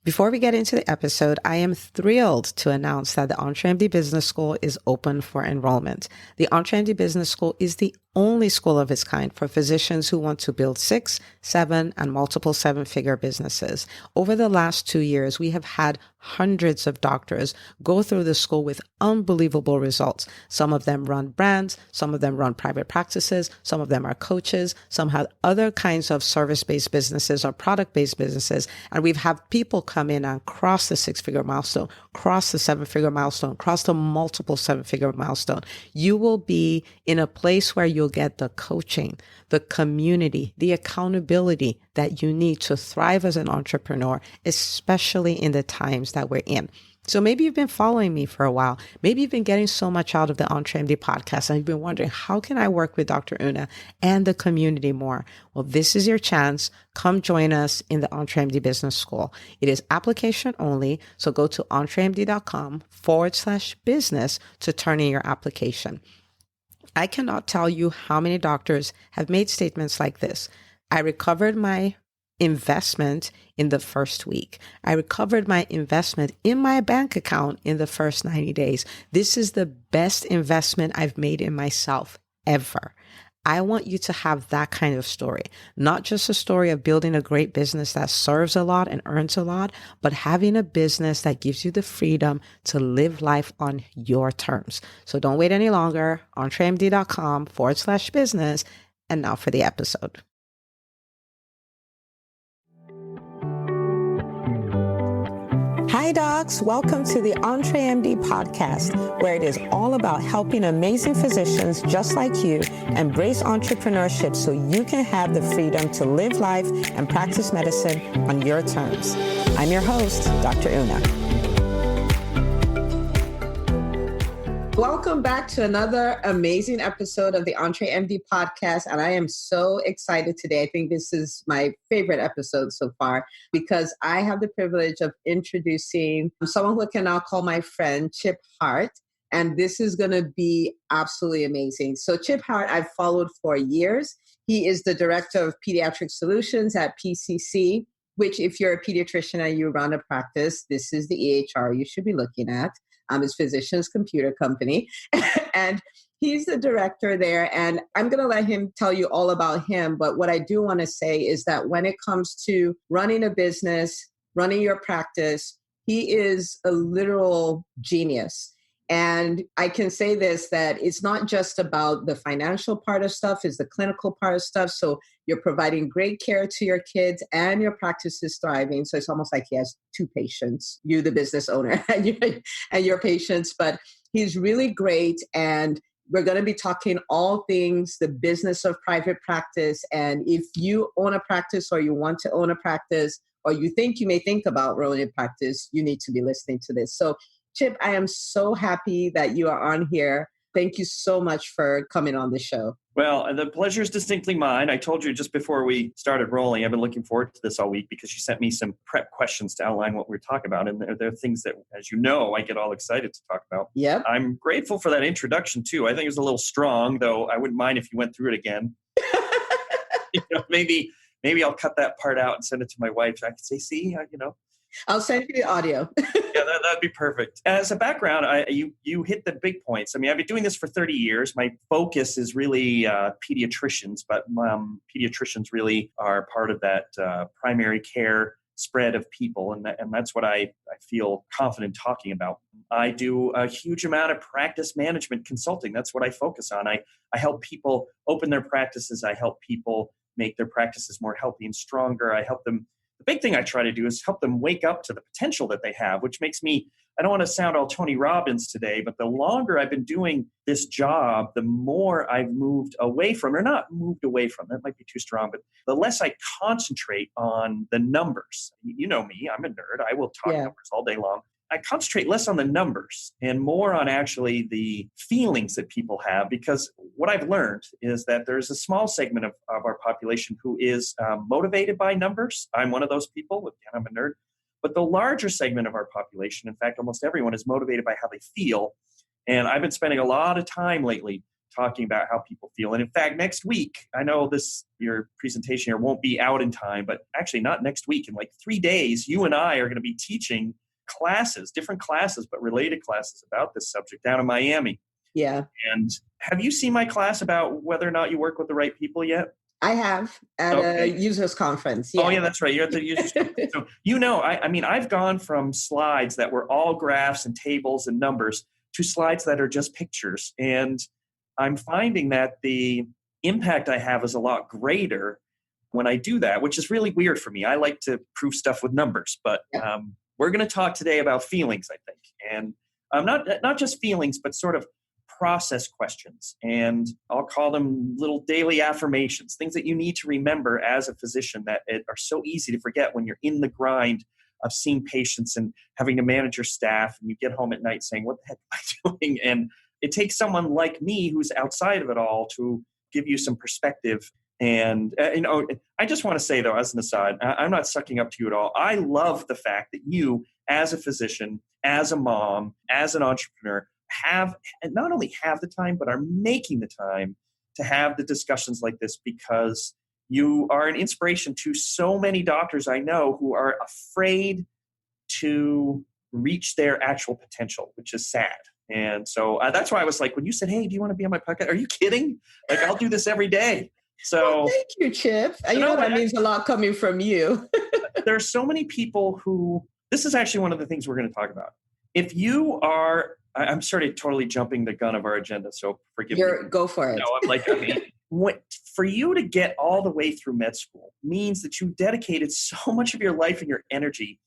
Before we get into the episode, I am thrilled to announce that the EntreMD Business School is open for enrollment. The EntreMD Business School is the only school of its kind for physicians who want to build 6, 7, and multiple 7-figure businesses. Over the last 2 years, we have had hundreds of doctors go through the school with unbelievable results. Some of them run brands, some of them run private practices, some of them are coaches, some have other kinds of service-based businesses or product-based businesses. And we've had people come in and cross the 6-figure milestone, cross the 7-figure milestone, cross the multiple 7-figure milestone. You will be in a place where you'll get the coaching, the community, the accountability that you need to thrive as an entrepreneur, especially in the times that we're in. So maybe you've been following me for a while. Maybe you've been getting so much out of the EntreMD podcast and you've been wondering, how can I work with Dr. Una and the community more? Well, this is your chance. Come join us in the EntreMD Business School. It is application only. So go to entremd.com/business to turn in your application. I cannot tell you how many doctors have made statements like this. I recovered my investment in the first week. I recovered my investment in my bank account in the first 90 days. This is the best investment I've made in myself ever. I want you to have that kind of story, not just a story of building a great business that serves a lot and earns a lot, but having a business that gives you the freedom to live life on your terms. So don't wait any longer. entremd.com/business. And now for the episode. Hi, docs. Welcome to the EntreMD podcast, where it is all about helping amazing physicians just like you embrace entrepreneurship so you can have the freedom to live life and practice medicine on your terms. I'm your host, Dr. Una. Welcome back to another amazing episode of the EntreMD podcast. And I am so excited today. I think this is my favorite episode so far because I have the privilege of introducing someone who I can now call my friend, Chip Hart. And this is going to be absolutely amazing. So Chip Hart, I've followed for years. He is the director of Pediatric Solutions at PCC, which if you're a pediatrician and you run a practice, this is the EHR you should be looking at. His physician's computer company. And he's the director there. And I'm going to let him tell you all about him. But what I do want to say is that when it comes to running a business, running your practice, he is a literal genius. And I can say this, that it's not just about the financial part of stuff, it's the clinical part of stuff. So you're providing great care to your kids and your practice is thriving. So it's almost like he has two patients, you, the business owner, and your patients. But he's really great. And we're going to be talking all things the business of private practice. And if you own a practice or you want to own a practice, or you think you may think about owning a practice, you need to be listening to this. So Chip, I am so happy that you are on here. Thank you so much for coming on the show. Well, the pleasure is distinctly mine. I told you just before we started rolling, I've been looking forward to this all week because you sent me some prep questions to outline what we're talking about. And there are things that, as you know, I get all excited to talk about. Yep. I'm grateful for that introduction, too. I think it was a little strong, though I wouldn't mind if you went through it again. Maybe I'll cut that part out and send it to my wife. So I can say, see, I'll send you the audio. Yeah, that'd be perfect. As a background, you hit the big points. I mean, I've been doing this for 30 years. My focus is really pediatricians, but pediatricians really are part of that primary care spread of people, and that's what I feel confident talking about. I do a huge amount of practice management consulting. That's what I focus on. I help people open their practices. I help people make their practices more healthy and stronger. I help them. The big thing I try to do is help them wake up to the potential that they have, which makes me, I don't want to sound all Tony Robbins today, but the longer I've been doing this job, the more I've moved away from, or not moved away from, that might be too strong, but the less I concentrate on the numbers. You know me, I'm a nerd. I will talk numbers all day long. I concentrate less on the numbers and more on actually the feelings that people have, because what I've learned is that there's a small segment of our population who is motivated by numbers. I'm one of those people. Again, I'm a nerd. But the larger segment of our population, in fact, almost everyone, is motivated by how they feel. And I've been spending a lot of time lately talking about how people feel. And in fact, next week, I know your presentation here won't be out in time, but actually not next week. In like 3 days, you and I are going to be teaching classes, different classes, but related classes about this subject down in Miami. Yeah. And have you seen my class about whether or not you work with the right people yet? I have at a users conference. Yeah. Oh, yeah, that's right. You're at the users conference. So, I mean, I've gone from slides that were all graphs and tables and numbers to slides that are just pictures. And I'm finding that the impact I have is a lot greater when I do that, which is really weird for me. I like to prove stuff with numbers, but we're going to talk today about feelings, I think. And not just feelings, but sort of process questions. And I'll call them little daily affirmations, things that you need to remember as a physician that are so easy to forget when you're in the grind of seeing patients and having to manage your staff, and you get home at night saying, what the heck am I doing? And it takes someone like me who's outside of it all to give you some perspective. And, I just want to say, though, as an aside, I'm not sucking up to you at all. I love the fact that you, as a physician, as a mom, as an entrepreneur, not only have the time, but are making the time to have the discussions like this, because you are an inspiration to so many doctors I know who are afraid to reach their actual potential, which is sad. And so that's why I was like, when you said, hey, do you want to be on my podcast? Are you kidding? Like, I'll do this every day. So thank you, Chip. You know that means a lot coming from you. There are so many people this is actually one of the things we're going to talk about. If you are, I'm sorry, totally jumping the gun of our agenda, so forgive me. Go for it. No, for you to get all the way through med school means that you dedicated so much of your life and your energy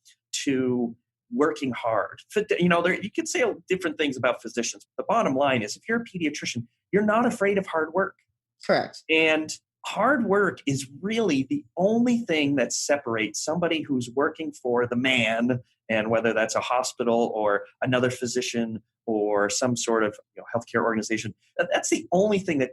to working hard. You could say different things about physicians. But the bottom line is, if you're a pediatrician, you're not afraid of hard work. Correct. And hard work is really the only thing that separates somebody who's working for the man, and whether that's a hospital or another physician or some sort of healthcare organization. That's the only thing that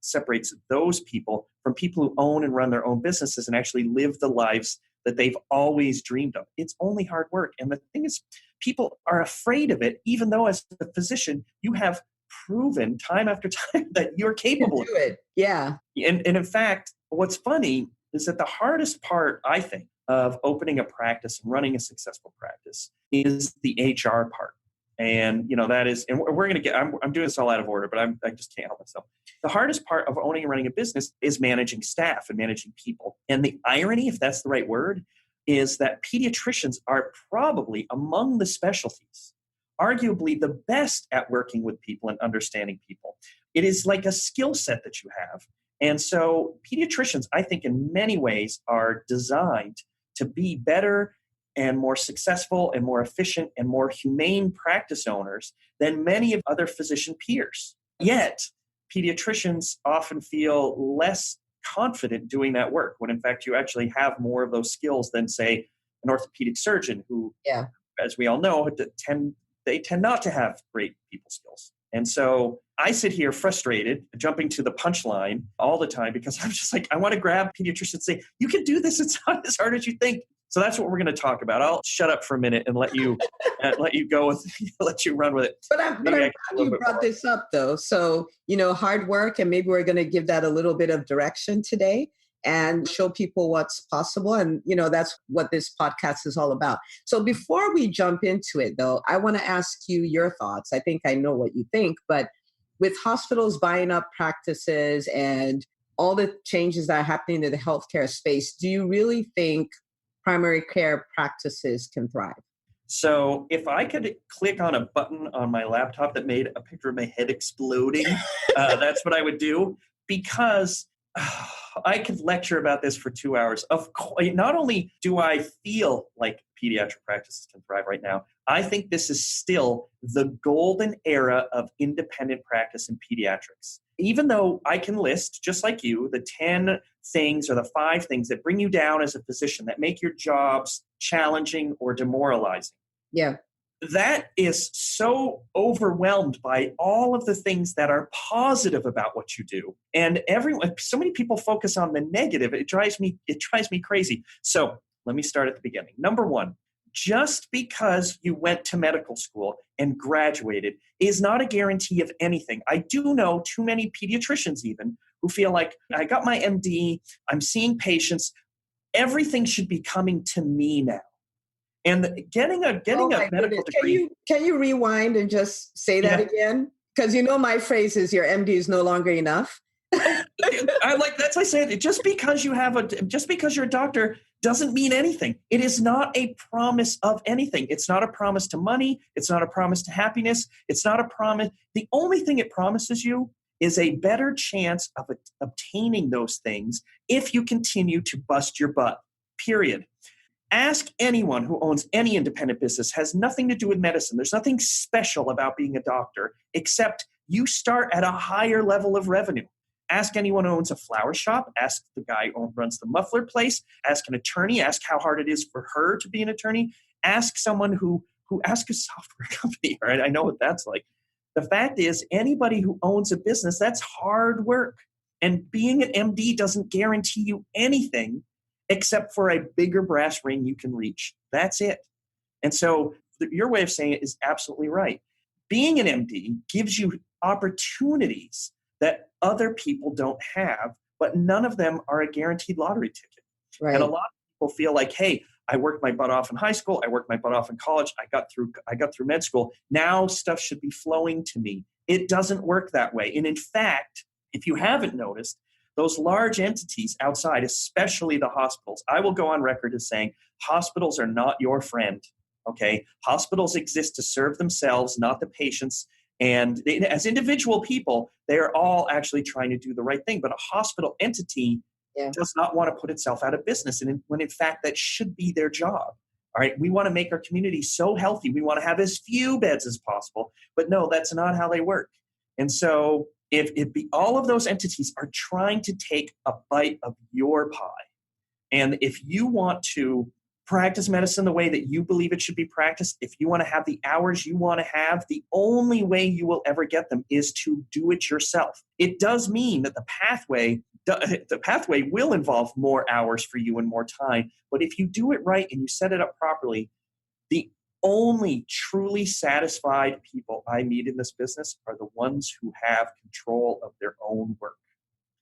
separates those people from people who own and run their own businesses and actually live the lives that they've always dreamed of. It's only hard work. And the thing is, people are afraid of it, even though as a physician, you have proven time after time that you're capable of it. Yeah. And in fact, what's funny is that the hardest part, I think, of opening a practice and running a successful practice is the HR part. And, that is, and we're going to I'm doing this all out of order, but I just can't help myself. The hardest part of owning and running a business is managing staff and managing people. And the irony, if that's the right word, is that pediatricians are probably among the specialties arguably the best at working with people and understanding people. It is like a skill set that you have. And so pediatricians, I think in many ways, are designed to be better and more successful and more efficient and more humane practice owners than many of other physician peers. Yet, pediatricians often feel less confident doing that work, when in fact you actually have more of those skills than, say, an orthopedic surgeon who, as we all know, they tend not to have great people skills. And so I sit here frustrated, jumping to the punchline all the time, because I'm just like, I want to grab pediatricians and say, you can do this. It's not as hard as you think. So that's what we're going to talk about. I'll shut up for a minute and let you go with, let you run with it. But I'm glad you brought this up, though. So, hard work, and maybe we're going to give that a little bit of direction today and show people what's possible. And, that's what this podcast is all about. So before we jump into it, though, I want to ask you your thoughts. I think I know what you think, but with hospitals buying up practices and all the changes that are happening in the healthcare space, do you really think primary care practices can thrive? So if I could click on a button on my laptop that made a picture of my head exploding, that's what I would do, because I could lecture about this for 2 hours. Of course, not only do I feel like pediatric practices can thrive right now, I think this is still the golden era of independent practice in pediatrics. Even though I can list, just like you, the 10 things or the 5 things that bring you down as a physician, that make your jobs challenging or demoralizing. Yeah. That is so overwhelmed by all of the things that are positive about what you do. And so many people focus on the negative. It drives me crazy. So let me start at the beginning. Number 1, just because you went to medical school and graduated is not a guarantee of anything. I do know too many pediatricians even who feel like, I got my MD, I'm seeing patients, everything should be coming to me now. And getting a medical degree. Can you rewind and just say that again? Because my phrase is your MD is no longer enough. That's I say it. Just because you're a doctor doesn't mean anything. It is not a promise of anything. It's not a promise to money. It's not a promise to happiness. It's not a promise. The only thing it promises you is a better chance of obtaining those things if you continue to bust your butt, period. Ask anyone who owns any independent business. Has nothing to do with medicine. There's nothing special about being a doctor, except you start at a higher level of revenue. Ask anyone who owns a flower shop. Ask the guy who runs the muffler place. Ask an attorney. Ask how hard it is for her to be an attorney. Ask someone who asks a software company, right? I know what that's like. The fact is, anybody who owns a business, that's hard work. And being an MD doesn't guarantee you anything except for a bigger brass ring you can reach. That's it. And so your way of saying it is absolutely right. Being an MD gives you opportunities that other people don't have, but none of them are a guaranteed lottery ticket. Right. And a lot of people feel like, hey, I worked my butt off in high school. I worked my butt off in college. I got through med school. Now stuff should be flowing to me. It doesn't work that way. And in fact, if you haven't noticed, those large entities outside, especially the hospitals, I will go on record as saying hospitals are not your friend, okay? Hospitals exist to serve themselves, not the patients. And as individual people, they are all actually trying to do the right thing. But a hospital entity does not want to put itself out of business. And when in fact, that should be their job. All right, we want to make our community so healthy. We want to have as few beds as possible. But no, that's not how they work. And so if all of those entities are trying to take a bite of your pie, and if you want to practice medicine the way that you believe it should be practiced, if you want to have the hours you want to have, the only way you will ever get them is to do it yourself. It does mean that the pathway will involve more hours for you and more time. But if you do it right and you set it up properly, the only truly satisfied people I meet in this business are the ones who have control of their own work.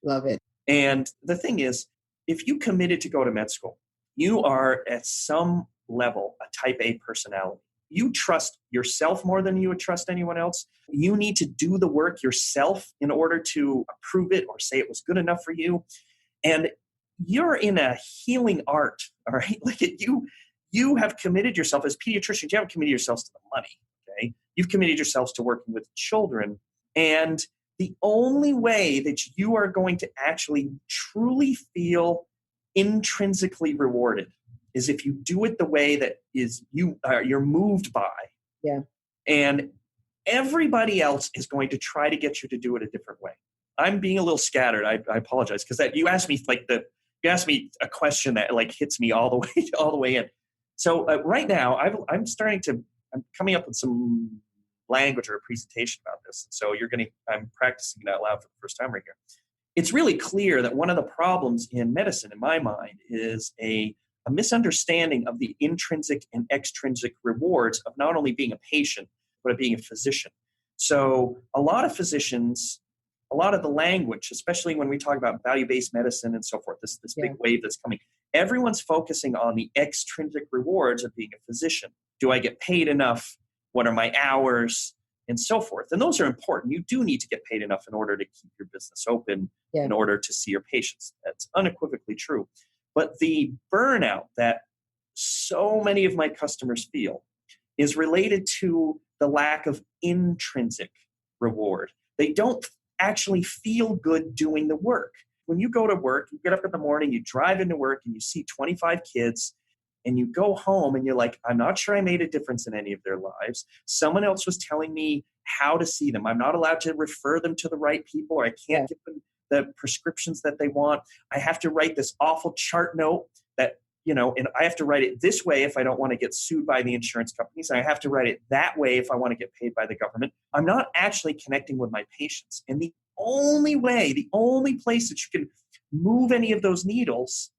Love it. And the thing is, if you committed to go to med school, you are at some level a type A personality. You trust yourself more than you would trust anyone else. You need to do the work yourself in order to approve it or say it was good enough for you. And you're in a healing art, all right? Like you have committed yourself as pediatricians, you haven't committed yourselves to the money, okay? You've committed yourselves to working with children. And the only way that you are going to actually truly feel intrinsically rewarded is if you do it the way that you're moved by. Yeah. And everybody else is going to try to get you to do it a different way. I'm being a little scattered. I apologize because you asked me a question that hits me all the way in. So right now I'm coming up with some language or a presentation about this. So I'm practicing it out loud for the first time right here. It's really clear that one of the problems in medicine, in my mind, is a misunderstanding of the intrinsic and extrinsic rewards of not only being a patient, but of being a physician. So a lot of physicians, a lot of the language, especially when we talk about value-based medicine and so forth, this big wave that's coming, everyone's focusing on the extrinsic rewards of being a physician. Do I get paid enough? What are my hours? And so forth. And those are important. You do need to get paid enough in order to keep your business open, in order to see your patients. That's unequivocally true. But the burnout that so many of my customers feel is related to the lack of intrinsic reward. They don't actually feel good doing the work. When you go to work, you get up in the morning, you drive into work, and you see 25 kids, and you go home and you're like, I'm not sure I made a difference in any of their lives. Someone else was telling me how to see them. I'm not allowed to refer them to the right people, or I can't give them the prescriptions that they want. I have to write this awful chart note that, and I have to write it this way if I don't want to get sued by the insurance companies. And I have to write it that way if I want to get paid by the government. I'm not actually connecting with my patients. And the only place that you can move any of those needles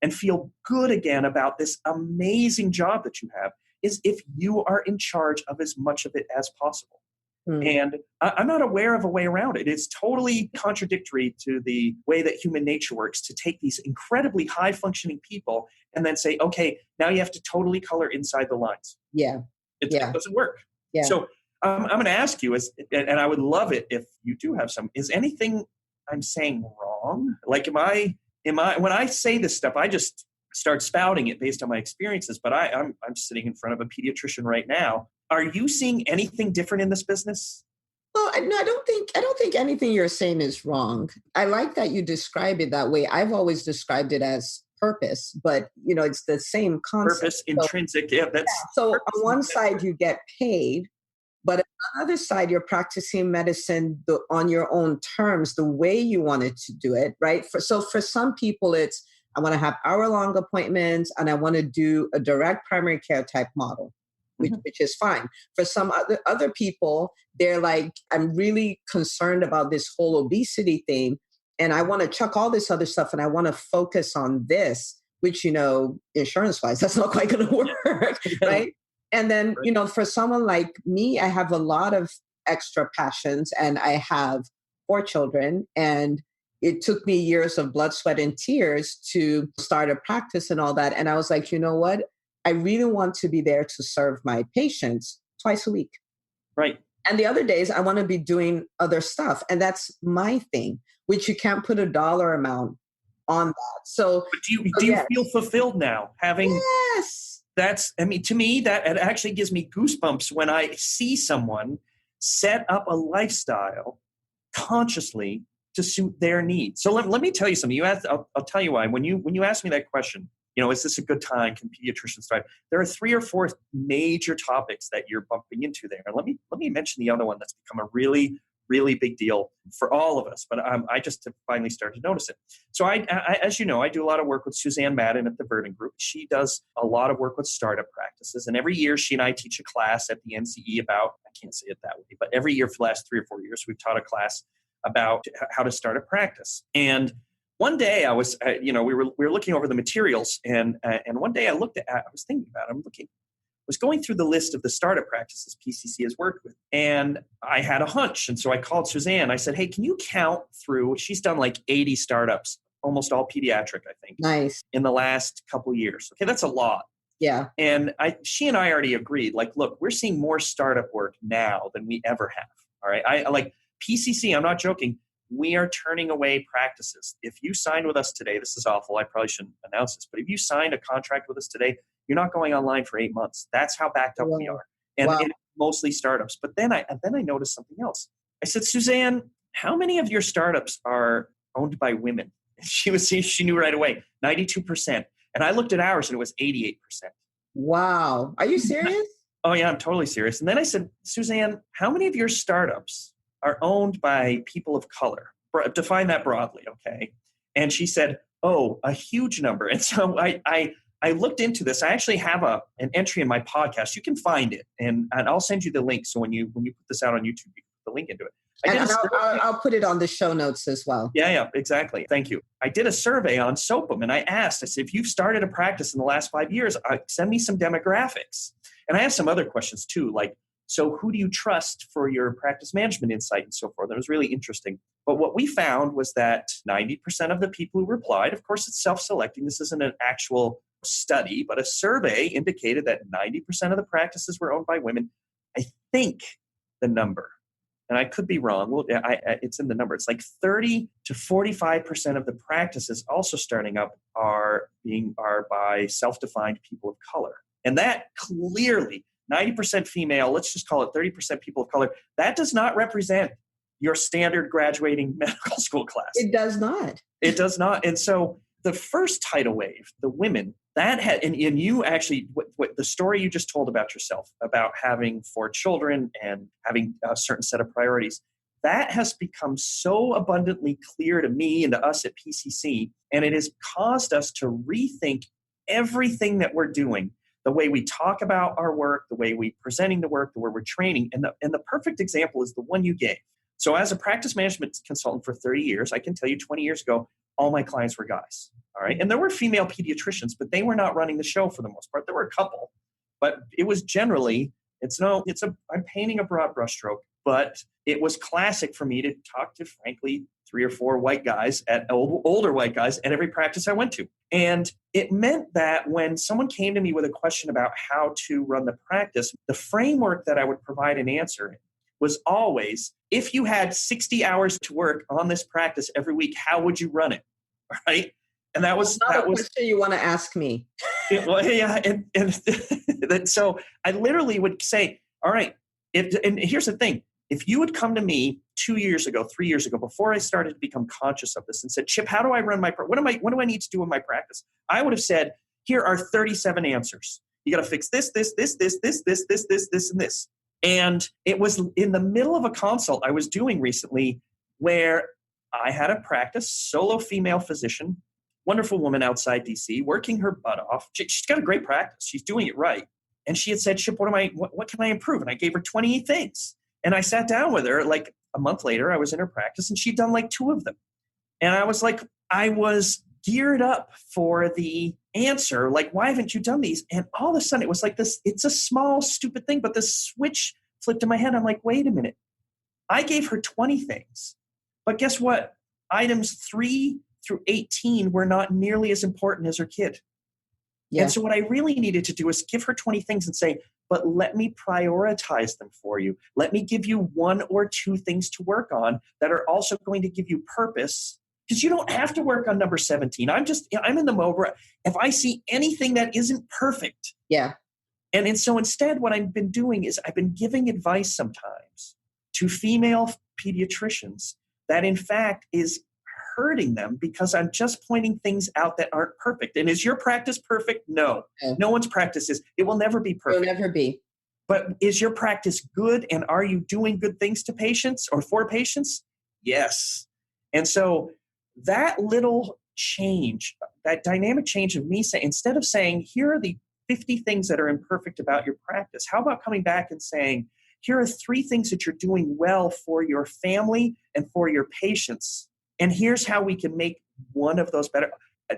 and feel good again about this amazing job that you have is if you are in charge of as much of it as possible. And I'm not aware of a way around it. It's totally contradictory to the way that human nature works to take these incredibly high-functioning people and then say, okay, now you have to totally color inside the lines. Yeah. It doesn't work. Yeah. So I'm going to ask you, and I would love it if you do have some, is anything I'm saying wrong? Like, am I, when I say this stuff, I just start spouting it based on my experiences, but I'm sitting in front of a pediatrician right now. Are you seeing anything different in this business? Well, no, I don't think anything you're saying is wrong. I like that you describe it that way. I've always described it as purpose, but it's the same concept. Purpose, intrinsic. So on one side you get paid, but on the other side you're practicing medicine on your own terms, the way you wanted to do it, right? So for some people, it's I want to have hour-long appointments and I want to do a direct primary care type model. Which is fine. For some other people, they're like, I'm really concerned about this whole obesity thing, and I want to chuck all this other stuff, and I want to focus on this, which, insurance-wise, that's not quite going to work, right? And then, for someone like me, I have a lot of extra passions, and I have 4 children, and it took me years of blood, sweat, and tears to start a practice and all that. And I was like, you know what? I really want to be there to serve my patients twice a week. Right. And the other days, I want to be doing other stuff. And that's my thing, which you can't put a dollar amount on that. So but do you feel fulfilled now? Yes. To me, that it actually gives me goosebumps when I see someone set up a lifestyle consciously to suit their needs. So let me tell you something. I'll tell you why. When you asked me that question, is this a good time? Can pediatricians thrive? There are 3 or 4 major topics that you're bumping into there. And let me mention the other one that's become a really, really big deal for all of us. But I just have finally started to notice it. So I as you know, I do a lot of work with Suzanne Madden at the Verdon Group. She does a lot of work with startup practices. And every year she and I teach a class at the NCE about, I can't say it that way, but every year for the last 3 or 4 years, we've taught a class about how to start a practice. And one day I was, we were looking over the materials, and one day I was thinking about it. Was going through the list of the startup practices PCC has worked with, and I had a hunch, and so I called Suzanne. I said, "Hey, can you count through?" She's done like 80 startups, almost all pediatric, I think. Nice. In the last couple of years. Okay, that's a lot. Yeah. And she and I already agreed. Like, look, we're seeing more startup work now than we ever have. All right, I like PCC. I'm not joking. We are turning away practices. If you signed with us today, this is awful. I probably shouldn't announce this, but if you signed a contract with us today, you're not going online for 8 months. That's how backed up we are. And it's mostly startups. But then I noticed something else. I said, Suzanne, how many of your startups are owned by women? And she knew right away, 92%. And I looked at ours and it was 88%. Wow. Are you serious? Oh yeah, I'm totally serious. And then I said, Suzanne, how many of your startups are owned by people of color? Define that broadly, okay? And she said, oh, a huge number. And so I looked into this. I actually have an entry in my podcast. You can find it, and I'll send you the link. So when you put this out on YouTube, you can put the link into it. I'll put it on the show notes as well. Yeah, exactly. Thank you. I did a survey on SOAPM, and I said, if you've started a practice in the last 5 years, send me some demographics. And I have some other questions too, like, so who do you trust for your practice management insight and so forth? It was really interesting. But what we found was that 90% of the people who replied, of course, it's self-selecting. This isn't an actual study, but a survey indicated that 90% of the practices were owned by women. I think the number, and I could be wrong, it's in the number. It's like 30 to 45% of the practices also starting up are by self-defined people of color. And that clearly, 90% female, let's just call it 30% people of color, that does not represent your standard graduating medical school class. It does not. It does not. And so the first tidal wave, the women, that had, and you actually, what the story you just told about yourself, about having 4 children and having a certain set of priorities, that has become so abundantly clear to me and to us at PCC, and it has caused us to rethink everything that we're doing. The way we talk about our work, the way we're presenting the work, the way we're training. And the perfect example is the one you gave. So as a practice management consultant for 30 years, I can tell you 20 years ago, all my clients were guys. All right. And there were female pediatricians, but they were not running the show for the most part. There were a couple, but it was generally, I'm painting a broad brushstroke, but it was classic for me to talk to, frankly, 3 or 4 white guys older white guys at every practice I went to. And it meant that when someone came to me with a question about how to run the practice, the framework that I would provide an answer in was always, if you had 60 hours to work on this practice every week, how would you run it? Right? And that was not a question you want to ask me. And so I literally would say, all right, and here's the thing. If you would come to me 2 years ago, 3 years ago, before I started to become conscious of this and said, Chip, how do I run what do I need to do in my practice? I would have said, here are 37 answers. You got to fix this, and this. And it was in the middle of a consult I was doing recently where I had a practice, solo female physician, wonderful woman outside DC, working her butt off. She's got a great practice. She's doing it right. And she had said, Chip, what can I improve? And I gave her 28 things. And I sat down with her like a month later. I was in her practice and she'd done like 2 of them. And I was geared up for the answer. Like, why haven't you done these? And all of a sudden it was like this, it's a small, stupid thing, but the switch flipped in my head. I'm like, wait a minute. I gave her 20 things, but guess what? Items 3 through 18 were not nearly as important as her kid. Yeah. And so what I really needed to do is give her 20 things and say, but let me prioritize them for you. Let me give you 1 or 2 things to work on that are also going to give you purpose, because you don't have to work on number 17. I'm in the mode where if I see anything that isn't perfect. Yeah. And so instead what I've been doing is I've been giving advice sometimes to female pediatricians that in fact is hurting them because I'm just pointing things out that aren't perfect. And is your practice perfect? No. No one's practice is. It will never be perfect. It will never be. But is your practice good, and are you doing good things to patients or for patients? Yes. And so that little change, that dynamic change of me saying, instead of saying, here are the 50 things that are imperfect about your practice, how about coming back and saying, here are 3 things that you're doing well for your family and for your patients. And here's how we can make one of those better.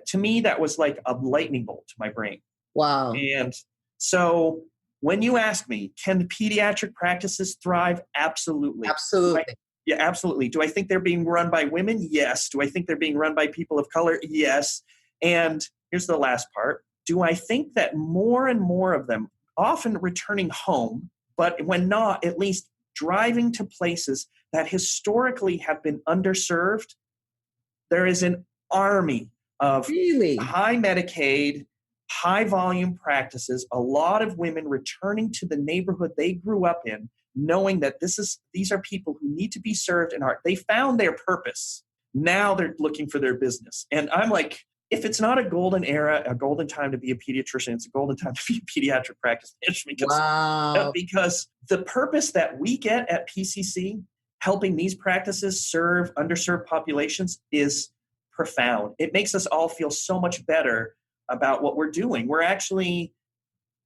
To me, that was like a lightning bolt to my brain. Wow. And so when you ask me, can pediatric practices thrive? Absolutely. Absolutely. Yeah, absolutely. Do I think they're being run by women? Yes. Do I think they're being run by people of color? Yes. And here's the last part. Do I think that more and more of them, often returning home, but when not, at least driving to places that historically have been underserved? There is an army of high Medicaid, high volume practices, a lot of women returning to the neighborhood they grew up in, knowing that these are people who need to be served and they found their purpose. Now they're looking for their business. And I'm like, if it's not a golden era, a golden time to be a pediatrician, it's a golden time to be a pediatric practice management. Wow. Because the purpose that we get at PCC, helping these practices serve underserved populations, is profound. It makes us all feel so much better about what we're doing. We're actually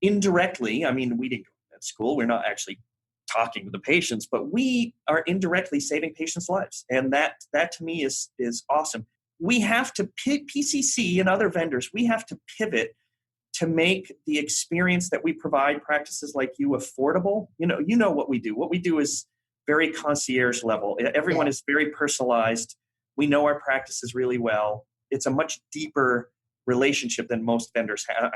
indirectly, we didn't go to school, we're not actually talking to the patients, but we are indirectly saving patients' lives. And that to me is awesome. We have to PCC and other vendors, we have to pivot to make the experience that we provide practices like you affordable. You know what we do. What we do is very concierge level. Everyone is very personalized. We know our practices really well. It's a much deeper relationship than most vendors have.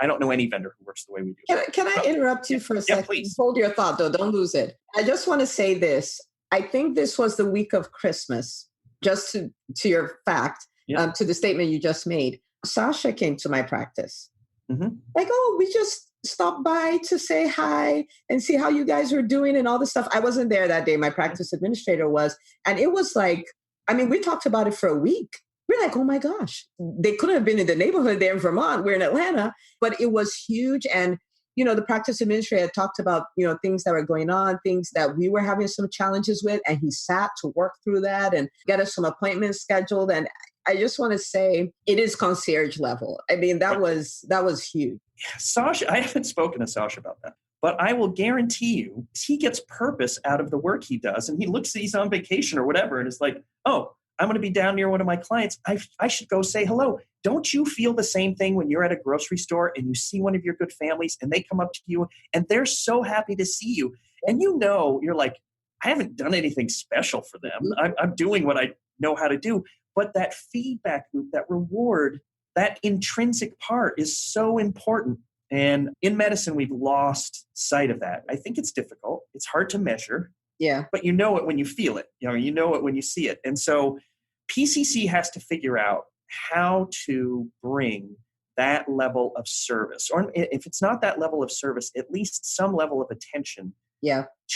I don't know any vendor who works the way we do. Can I interrupt you for a second? Please. Hold your thought, though. Don't lose it. I just want to say this. I think this was the week of Christmas, just to your fact, to the statement you just made. Sasha came to my practice. Mm-hmm. Like, we just stopped by to say hi and see how you guys were doing and all this stuff. I wasn't there that day. My practice administrator was. And it was like, we talked about it for a week. We're like, oh my gosh, they couldn't have been in the neighborhood there in Vermont. We're in Atlanta, but it was huge. And, the practice administrator talked about, things that were going on, things that we were having some challenges with. And he sat to work through that and get us some appointments scheduled. And I just want to say it is concierge level. That was huge. Yeah, Sasha, I haven't spoken to Sasha about that, but I will guarantee you he gets purpose out of the work he does. And he's on vacation or whatever. And it's like, oh, I'm going to be down near one of my clients. I should go say hello. Don't you feel the same thing when you're at a grocery store and you see one of your good families and they come up to you and they're so happy to see you? And you're like, I haven't done anything special for them. I'm doing what I know how to do. But that feedback loop, that reward, that intrinsic part is so important. And in medicine, we've lost sight of that. I think it's difficult. It's hard to measure. Yeah. But you know it when you feel it. You know it when you see it. And so PCC has to figure out how to bring that level of service, or if it's not that level of service, at least some level of attention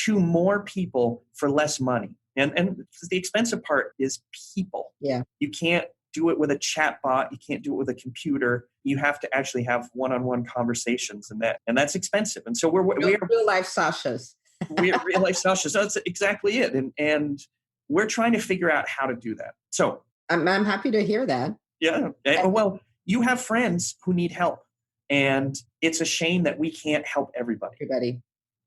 to more people for less money. And the expensive part is people. Yeah. You can't do it with a chat bot. You can't do it with a computer. You have to actually have one-on-one conversations, and that's expensive. And so we're real life Sashas. We're real life Sashas. So that's exactly it. And we're trying to figure out how to do that. So I'm happy to hear that. Yeah. Well, you have friends who need help, and it's a shame that we can't help everybody.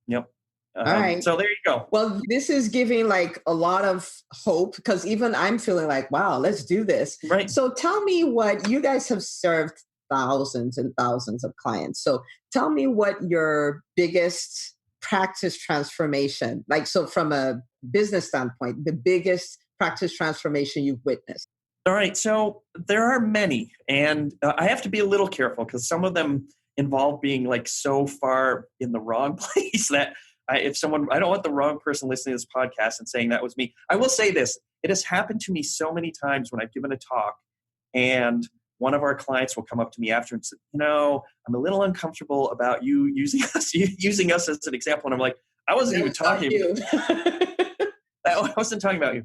Yep. All right. So there you go. Well, this is giving like a lot of hope, because even I'm feeling like, wow, let's do this. Right. So tell me what you guys have served thousands and thousands of clients. So tell me what your biggest practice transformation, like, so from a business standpoint, the biggest practice transformation you've witnessed. All right. So there are many, and I have to be a little careful because some of them involve being like so far in the wrong place that I don't want the wrong person listening to this podcast and saying that was me. I will say this. It has happened to me so many times when I've given a talk, and one of our clients will come up to me after and say, I'm a little uncomfortable about you using us as an example. And I'm like, I wasn't even talking about you. I wasn't talking about you.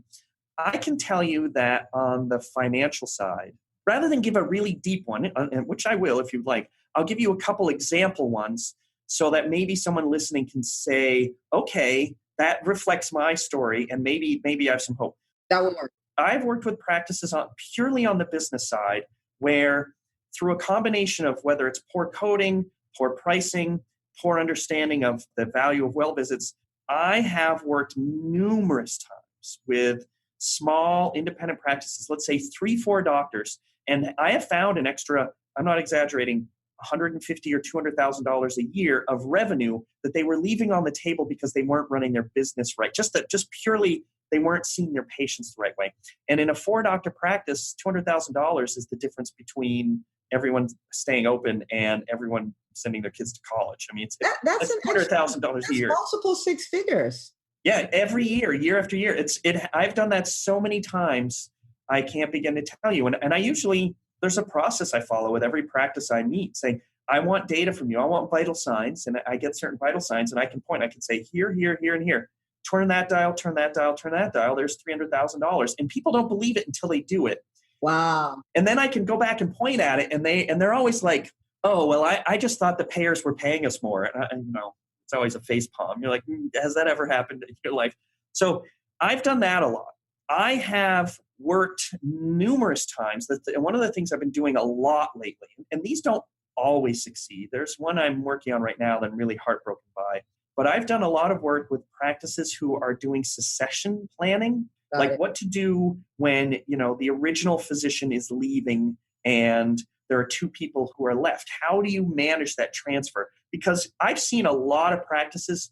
I can tell you that on the financial side, rather than give a really deep one, which I will if you'd like, I'll give you a couple example ones so that maybe someone listening can say, okay, that reflects my story, and maybe I have some hope. That will work. I've worked with practices purely on the business side, where through a combination of whether it's poor coding, poor pricing, poor understanding of the value of well visits, I have worked numerous times with small independent practices, let's say 3-4 doctors. And I have found an extra, I'm not exaggerating, $150,000 or $200,000 a year of revenue that they were leaving on the table because they weren't running their business right. Just purely, they weren't seeing their patients the right way. And in a 4-doctor practice, $200,000 is the difference between everyone staying open and everyone sending their kids to college. I mean, that's $200,000 a year. Multiple 6 figures. Yeah, every year after year. I've done that so many times, I can't begin to tell you. And I usually, there's a process I follow with every practice I meet, saying, I want data from you. I want vital signs. And I get certain vital signs, and I can say, here, and here. Turn that dial, turn that dial, turn that dial. There's $300,000. And people don't believe it until they do it. Wow. And then I can go back and point at it, and they're always like, oh, well, I just thought the payers were paying us more. And it's always a face palm. You're like, has that ever happened in your life? So I've done that a lot. I have worked numerous times. One of the things I've been doing a lot lately, and these don't always succeed. There's one I'm working on right now that I'm really heartbroken by. But I've done a lot of work with practices who are doing succession planning, like what to do when, the original physician is leaving and there are 2 people who are left. How do you manage that transfer? Because I've seen a lot of practices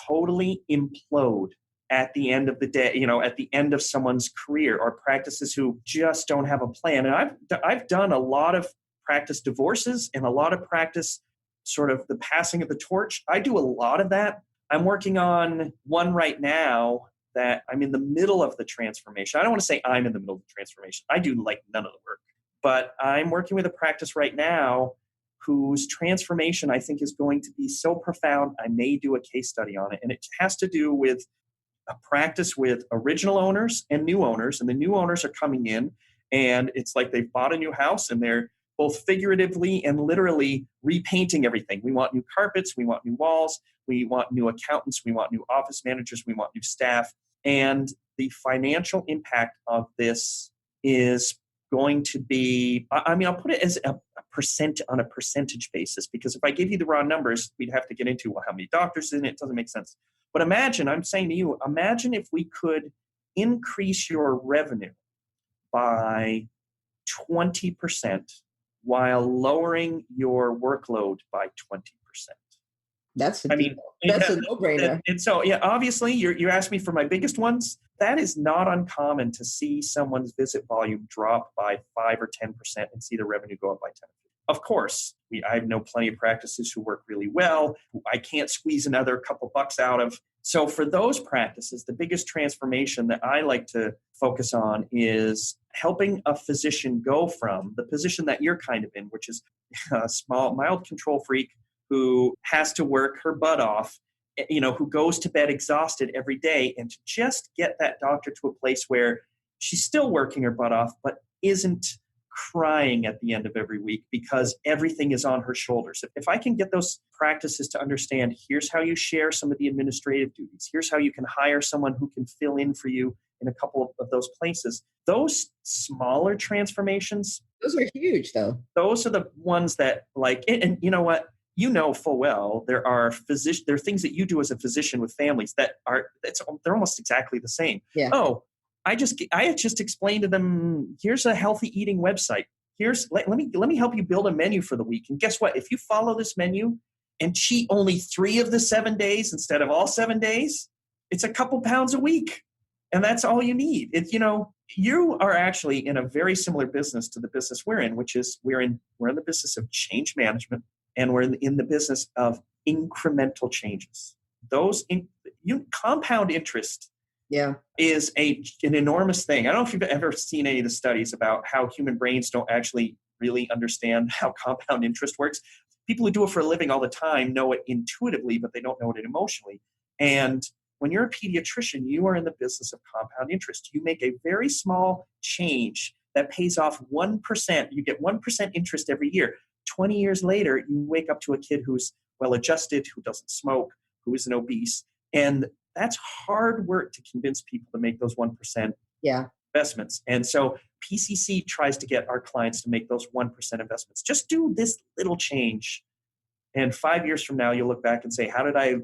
totally implode at the end of the day, at the end of someone's career, or practices who just don't have a plan. And I've done a lot of practice divorces and a lot of practice sort of the passing of the torch. I do a lot of that. I'm working on one right now that I'm in the middle of the transformation. I don't want to say I'm in the middle of the transformation. I do like none of the work. But I'm working with a practice right now whose transformation I think is going to be so profound, I may do a case study on it. And it has to do with a practice with original owners and new owners. And the new owners are coming in, and it's like they've bought a new house, and they're both figuratively and literally repainting everything. We want new carpets. We want new walls. We want new accountants. We want new office managers. We want new staff. And the financial impact of this is going to be, I'll put it as a percent on a percentage basis, because if I give you the raw numbers, we'd have to get into, well, how many doctors in it? It doesn't make sense. But I'm saying to you, imagine if we could increase your revenue by 20% while lowering your workload by 20%. That's a I mean, that's a no-brainer. and so, yeah, obviously, you asked me for my biggest ones. That is not uncommon to see someone's visit volume drop by 5 or 10% and see the revenue go up by 10. Of course, I know plenty of practices who work really well, who I can't squeeze another couple bucks out of. So for those practices, the biggest transformation that I like to focus on is helping a physician go from the position that you're kind of in, which is a small, mild control freak who has to work her butt off, who goes to bed exhausted every day, and to just get that doctor to a place where she's still working her butt off, but isn't crying at the end of every week because everything is on her shoulders. If I can get those practices to understand, here's how you share some of the administrative duties, here's how you can hire someone who can fill in for you in a couple of those places, those smaller transformations, those are huge though. Those are the ones that, like, and you know what? You know full well there are things that you do as a physician with families that they're almost exactly the same. Yeah. Oh, I just explained to them, here's a healthy eating website. Let me help you build a menu for the week. And guess what? If you follow this menu and cheat only 3 of the 7 days instead of all 7 days, it's a couple pounds a week. And that's all you need. You are actually in a very similar business to the business we're in, which is we're in the business of change management. And we're in the business of incremental changes. Compound interest is an enormous thing. I don't know if you've ever seen any of the studies about how human brains don't actually really understand how compound interest works. People who do it for a living all the time know it intuitively, but they don't know it emotionally. And when you're a pediatrician, you are in the business of compound interest. You make a very small change that pays off 1%. You get 1% interest every year. 20 years later, you wake up to a kid who's well-adjusted, who doesn't smoke, who isn't obese. And that's hard work to convince people to make those 1% investments. And so PCC tries to get our clients to make those 1% investments. Just do this little change. And 5 years from now, you'll look back and say, how did I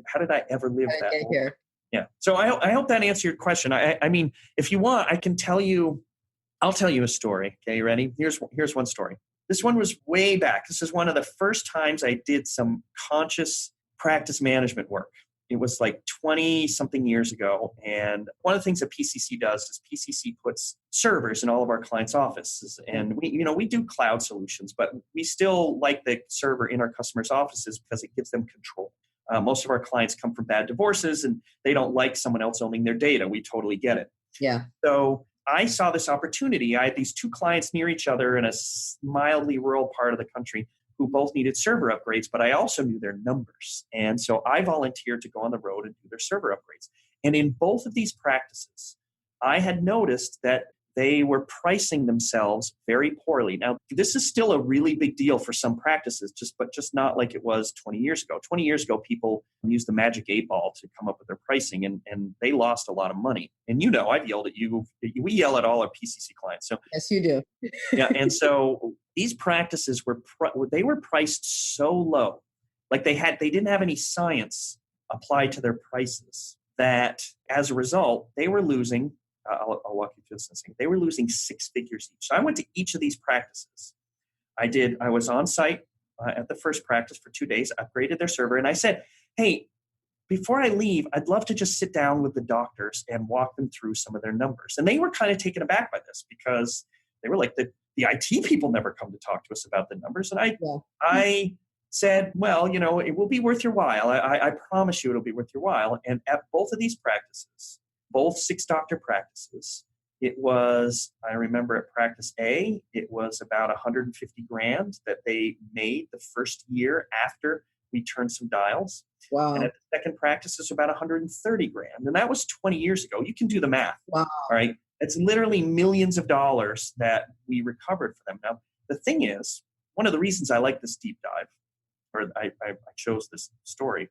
ever live that way? Here. Yeah. So I hope that answered your question. I mean, if you want, I'll tell you a story. Okay, you ready? Here's one story. This one was way back. This is one of the first times I did some conscious practice management work. It was like 20-something years ago. And one of the things that PCC does is PCC puts servers in all of our clients' offices. And we do cloud solutions, but we still like the server in our customers' offices because it gives them control. Most of our clients come from bad divorces and they don't like someone else owning their data. We totally get it. Yeah. So I saw this opportunity. I had these 2 clients near each other in a mildly rural part of the country who both needed server upgrades, but I also knew their numbers. And so I volunteered to go on the road and do their server upgrades. And in both of these practices, I had noticed that they were pricing themselves very poorly. Now, this is still a really big deal for some practices, but just not like it was 20 years ago. 20 years ago, people used the magic 8-ball to come up with their pricing, and they lost a lot of money. And I've yelled at you. We yell at all our PCC clients. So yes, you do. Yeah, and so these practices were priced so low, like they didn't have any science applied to their prices, that as a result, they were losing. I'll walk you through this in a second. They were losing 6 figures each. So I went to each of these practices. I was on site at the first practice for 2 days, upgraded their server, and I said, hey, before I leave, I'd love to just sit down with the doctors and walk them through some of their numbers. And they were kind of taken aback by this because they were like, the IT people never come to talk to us about the numbers. And I said, well, it will be worth your while. I promise you it'll be worth your while. And at both of these practices, both 6-doctor practices, it was, I remember at practice A, it was about $150,000 that they made the first year after we turned some dials. Wow. And at the second practice, it's about $130,000. And that was 20 years ago. You can do the math. Wow. All right. It's literally millions of dollars that we recovered for them. Now, the thing is, one of the reasons I like this deep dive, or I chose this story,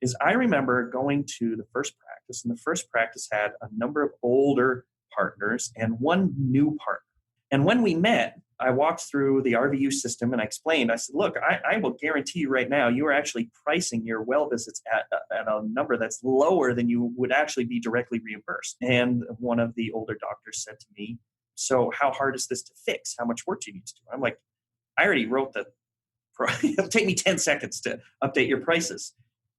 is I remember going to the first practice, and the first practice had a number of older partners and one new partner. And when we met, I walked through the RVU system and I explained, I said, look, I will guarantee you right now, you are actually pricing your well visits at a number that's lower than you would actually be directly reimbursed. And one of the older doctors said to me, so how hard is this to fix? How much work do you need to do? I'm like, I already wrote it'll take me 10 seconds to update your prices.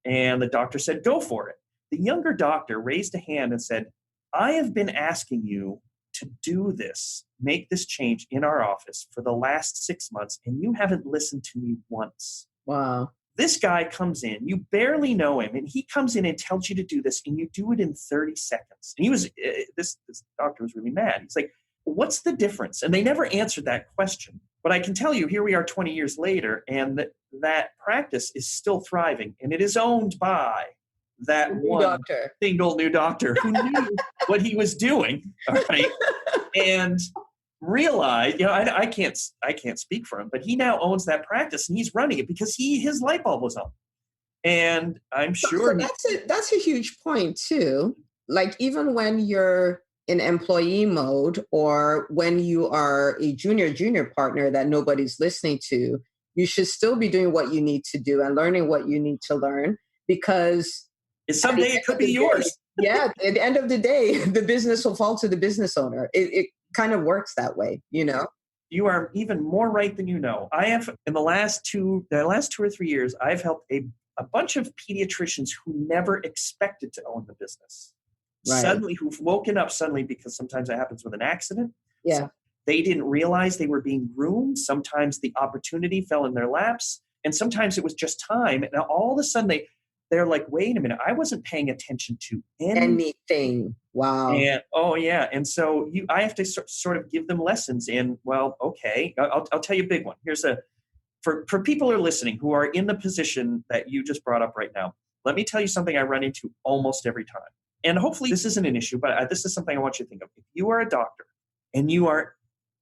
And the doctor said, go for it. The younger doctor raised a hand and said, I have been asking you to do this, make this change in our office for the last 6 months, and you haven't listened to me once. Wow. This guy comes in, you barely know him, and he comes in and tells you to do this, and you do it in 30 seconds. And he was, this doctor was really mad. He's like, what's the difference? And they never answered that question. But I can tell you, here we are 20 years later, and that practice is still thriving, and it is owned by that one single new doctor who knew what he was doing, all right, and realized, I can't speak for him, but he now owns that practice and he's running it because his light bulb was on. And I'm sure that's a huge point too. Like even when you're in employee mode or when you are a junior partner that nobody's listening to, you should still be doing what you need to do and learning what you need to learn, because someday it could be yours. Yeah, at the end of the day, the business will fall to the business owner. It kind of works that way, You are even more right than you know. I have, in the last 2 or 3 years, I've helped a bunch of pediatricians who never expected to own the business. Right. Suddenly, who've woken up suddenly, because sometimes it happens with an accident. Yeah. So they didn't realize they were being groomed. Sometimes the opportunity fell in their laps, and sometimes it was just time. And all of a sudden they're like, wait a minute, I wasn't paying attention to anything. Wow. And, and so I have to sort of give them lessons in, well, okay, I'll tell you a big one. Here's for people who are listening who are in the position that you just brought up right now. Let me tell you something I run into almost every time. And hopefully this isn't an issue, but this is something I want you to think of. If you are a doctor and you are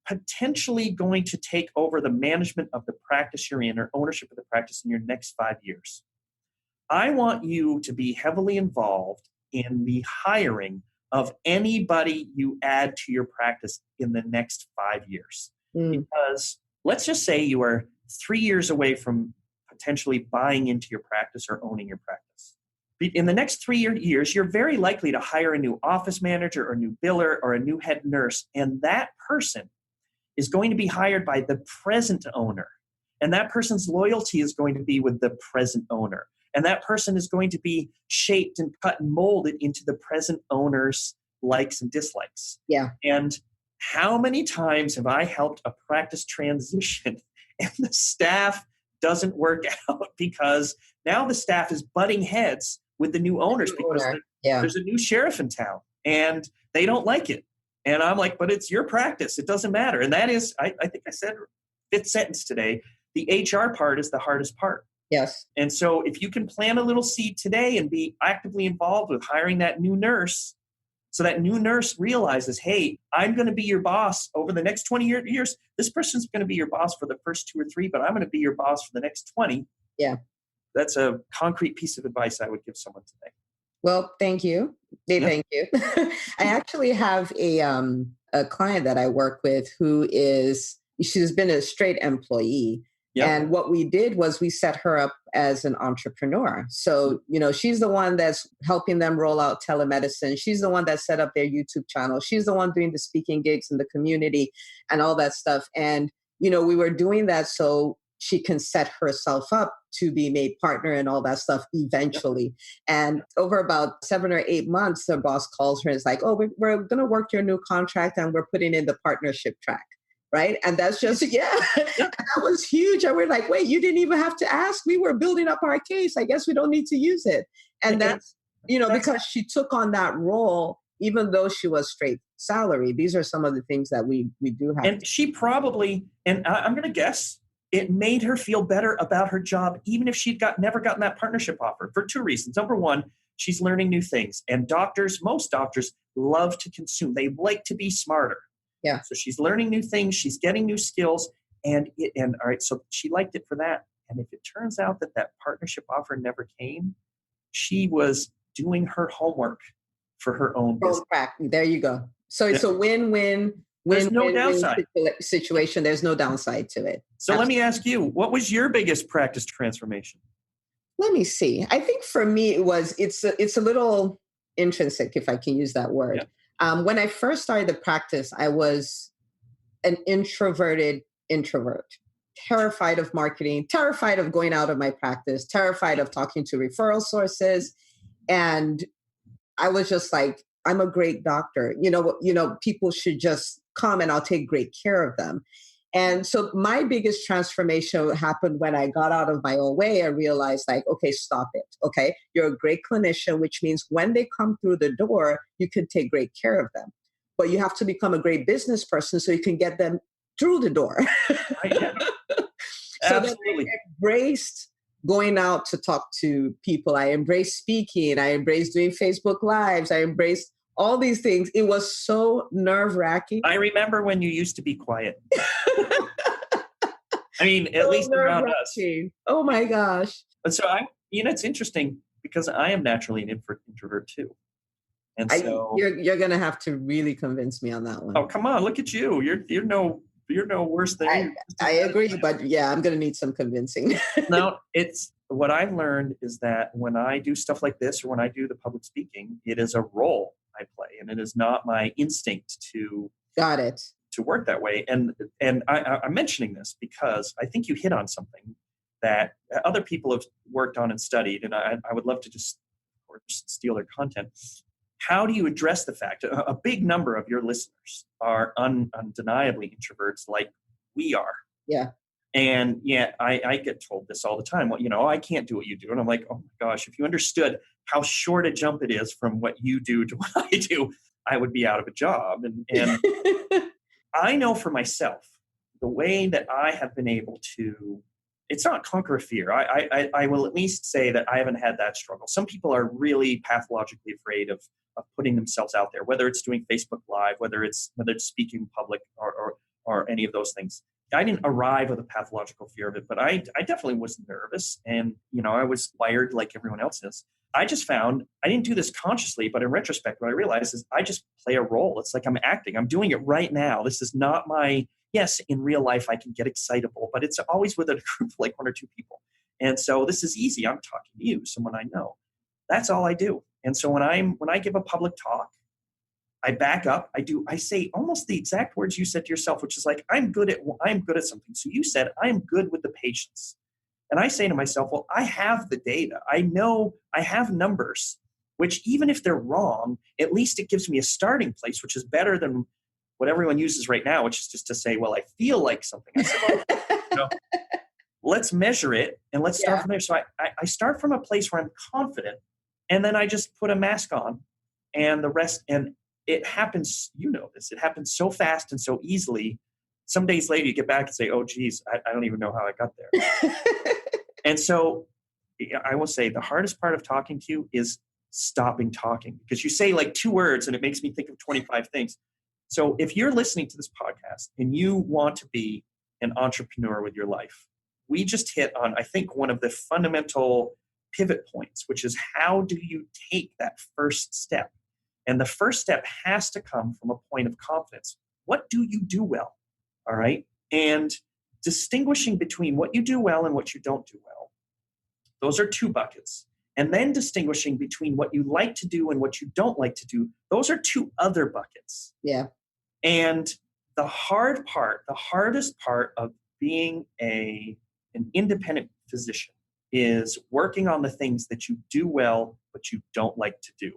potentially going to take over the management of the practice you're in or ownership of the practice in your next 5 years, I want you to be heavily involved in the hiring of anybody you add to your practice in the next 5 years. Because let's just say you are 3 years away from potentially buying into your practice or owning your practice. In the next 3 years, you're very likely to hire a new office manager or a new biller or a new head nurse, and that person is going to be hired by the present owner. And that person's loyalty is going to be with the present owner. And that person is going to be shaped and cut and molded into the present owner's likes and dislikes. Yeah. And how many times have I helped a practice transition and the staff doesn't work out because now the staff is butting heads with the new owners because there's a new sheriff in town and they don't like it. And I'm like, but it's your practice. It doesn't matter. And that is, I think I said fifth sentence today, the HR part is the hardest part. Yes. And so if you can plant a little seed today and be actively involved with hiring that new nurse, so that new nurse realizes, hey, I'm going to be your boss over the next 20 years. This person's going to be your boss for the first 2 or 3, but I'm going to be your boss for the next 20. Yeah. That's a concrete piece of advice I would give someone today. Well, thank you. Thank you. I actually have a client that I work with she's been a straight employee. Yep. And what we did was we set her up as an entrepreneur. So, she's the one that's helping them roll out telemedicine. She's the one that set up their YouTube channel. She's the one doing the speaking gigs in the community and all that stuff. And, we were doing that so she can set herself up to be made partner and all that stuff eventually. Yep. And over about 7 or 8 months, the boss calls her and is like, oh, we're going to work your new contract and we're putting in the partnership track. Right. And that's just, that was huge. And we're like, wait, you didn't even have to ask. We were building up our case. I guess we don't need to use it. And that's, because she took on that role, even though she was straight salary. These are some of the things that we do have. And she probably, and I'm going to guess, it made her feel better about her job, even if she'd never gotten that partnership offer, for 2 reasons. Number one, she's learning new things. And most doctors love to consume. They like to be smarter. Yeah. So she's learning new things. She's getting new skills. And all right, so she liked it for that. And if it turns out that partnership offer never came, she was doing her homework for her own business. There you go. So it's a win-win. There's no downside. Situation. There's no downside to it. So Let me ask you, what was your biggest practice transformation? Let me see. I think for me, it's a little intrinsic, if I can use that word. Yeah. When I first started the practice, I was an introverted introvert. terrified of marketing, terrified of going out of my practice, terrified of talking to referral sources. And I was just like, I'm a great doctor. People should just come and I'll take great care of them. And so my biggest transformation happened when I got out of my own way. I realized like, okay, stop it. Okay. You're a great clinician, which means when they come through the door, you can take great care of them. But you have to become a great business person so you can get them through the door. Yeah. So then I embraced going out to talk to people. I embraced speaking. I embraced doing Facebook Lives. I embraced all these things. It was so nerve-wracking. I remember when you used to be quiet. I mean, at least around us. Oh my gosh. But so it's interesting because I am naturally an introvert too. And so you're going to have to really convince me on that one. Oh, come on. Look at you. You're no worse than I agree, but yeah, I'm going to need some convincing. No, it's what I've learned is that when I do stuff like this or when I do the public speaking, it is a role I play, and it is not my instinct to work that way. And I'm mentioning this because I think you hit on something that other people have worked on and studied, and I would love to just steal their content. How do you address the fact a big number of your listeners are undeniably introverts like we are? Yeah. And yet I get told this all the time. Well, I can't do what you do. And I'm like, oh my gosh, if you understood how short a jump it is from what you do to what I do, I would be out of a job. And I know for myself, the way that I have been able to, it's not conquer a fear. I will at least say that I haven't had that struggle. Some people are really pathologically afraid of putting themselves out there, whether it's doing Facebook Live, whether it's speaking in public or any of those things. I didn't arrive with a pathological fear of it, but I definitely was nervous. And, I was wired like everyone else is. I just found, I didn't do this consciously, but in retrospect, what I realized is I just play a role. It's like I'm acting. I'm doing it right now. This is not yes, in real life, I can get excitable, but it's always with a group of like one or two people. And so this is easy. I'm talking to you, someone I know. That's all I do. And so when I give a public talk, I back up. I say almost the exact words you said to yourself, which is like, I'm good at something. So you said, I'm good with the patients. And I say to myself, well, I have the data. I know I have numbers, which even if they're wrong, at least it gives me a starting place, which is better than what everyone uses right now, which is just to say, well, I feel like something. I said, well, let's measure it and let's start from there. So I start from a place where I'm confident, and then I just put a mask on, and the rest, and it happens, this, it happens so fast and so easily. Some days later you get back and say, oh geez, I don't even know how I got there. And so I will say the hardest part of talking to you is stopping talking, because you say like 2 words and it makes me think of 25 things. So if you're listening to this podcast and you want to be an entrepreneur with your life, we just hit on, I think, one of the fundamental pivot points, which is how do you take that first step? And the first step has to come from a point of confidence. What do you do well? All right. And distinguishing between what you do well and what you don't do well. Those are 2 buckets. And then distinguishing between what you like to do and what you don't like to do. Those are 2 other buckets. Yeah. And the hardest part of being an independent physician is working on the things that you do well, but you don't like to do.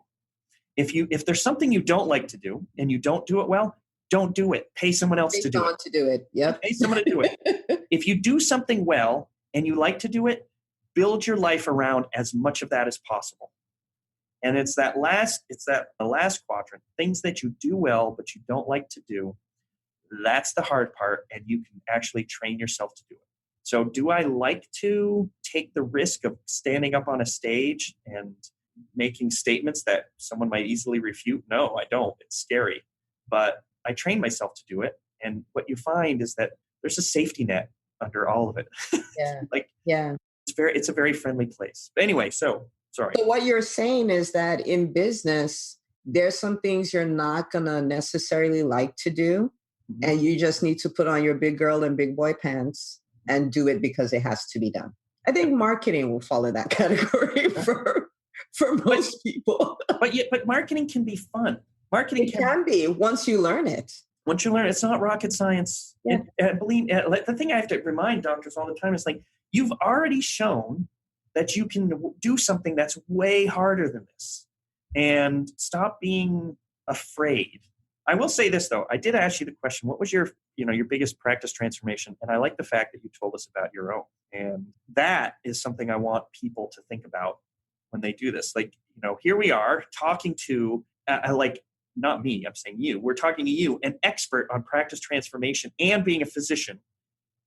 If there's something you don't like to do and you don't do it well, don't do it. Pay someone else to do it. Yep. Pay someone to do it. If you do something well and you like to do it, build your life around as much of that as possible. And it's the last quadrant, things that you do well, but you don't like to do. That's the hard part, and you can actually train yourself to do it. So do I like to take the risk of standing up on a stage and making statements that someone might easily refute? No, I don't. It's scary. But I train myself to do it. And what you find is that there's a safety net under all of it. Yeah. It's a very friendly place. But anyway, sorry. So what you're saying is that in business, there's some things you're not going to necessarily like to do. Mm-hmm. And you just need to put on your big girl and big boy pants and do it because it has to be done. I think marketing will fall in that category for most people. But marketing can be fun. Marketing can be once you learn it. Once you learn, it's not rocket science. Yeah. The thing I have to remind doctors all the time is like, you've already shown that you can do something that's way harder than this, and stop being afraid. I will say this though. I did ask you the question, what was your biggest practice transformation? And I like the fact that you told us about your own. And that is something I want people to think about when they do this. Like, here we are talking to, not me, I'm saying you. We're talking to you, an expert on practice transformation and being a physician.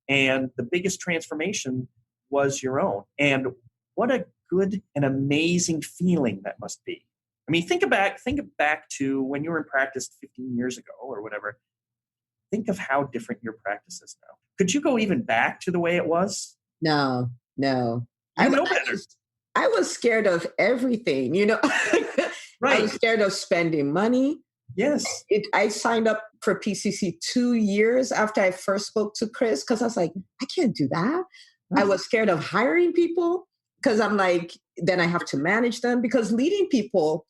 And the biggest transformation was your own. And what a good and amazing feeling that must be. I mean, think back to when you were in practice 15 years ago or whatever. Think of how different your practice is now. Could you go even back to the way it was? No. I know better. I was scared of everything, Right. I was scared of spending money. Yes. I signed up for PCC 2 years after I first spoke to Chris because I was like, I can't do that. I was scared of hiring people because I'm like, then I have to manage them, because leading people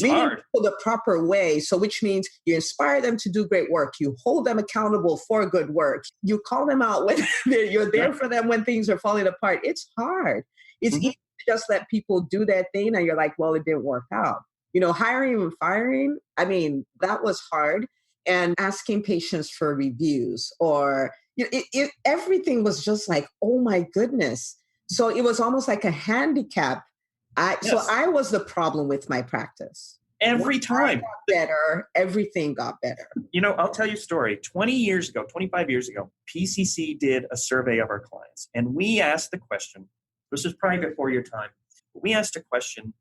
hard. People the proper way. So which means you inspire them to do great work. You hold them accountable for good work. You call them out when you're there for them when things are falling apart. It's hard. It's easy to just let people do their thing and you're like, well, it didn't work out. Hiring and firing, I mean, that was hard. And asking patients for reviews or everything was just like, oh my goodness. So it was almost like a handicap. So I was the problem with my practice. Every time. Everything got better. I'll tell you a story. 25 years ago, PCC did a survey of our clients. And we asked the question, this was probably before your time, but we asked a question,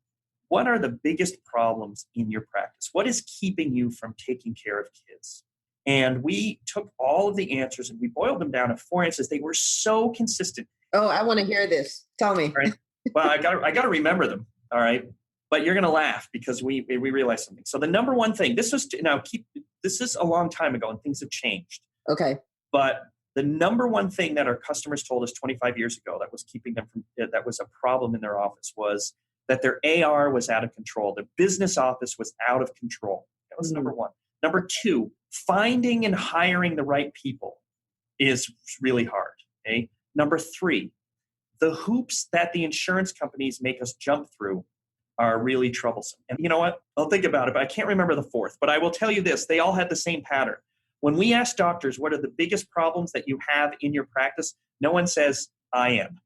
what are the biggest problems in your practice? What is keeping you from taking care of kids? And we took all of the answers and we boiled them down to 4 answers. They were so consistent. Oh, I want to hear this. Tell me. Right? Well, I got to remember them. All right. But you're going to laugh because we realized something. So the number one thing, this is a long time ago and things have changed. Okay. But the number one thing that our customers told us 25 years ago that was keeping them that was a problem in their office was that their AR was out of control. The business office was out of control. That was number one. Number two, finding and hiring the right people is really hard. Okay. Number three, the hoops that the insurance companies make us jump through are really troublesome. And you know what? I'll think about it, but I can't remember the fourth. But I will tell you this, they all had the same pattern. When we ask doctors, what are the biggest problems that you have in your practice? No one says, I am.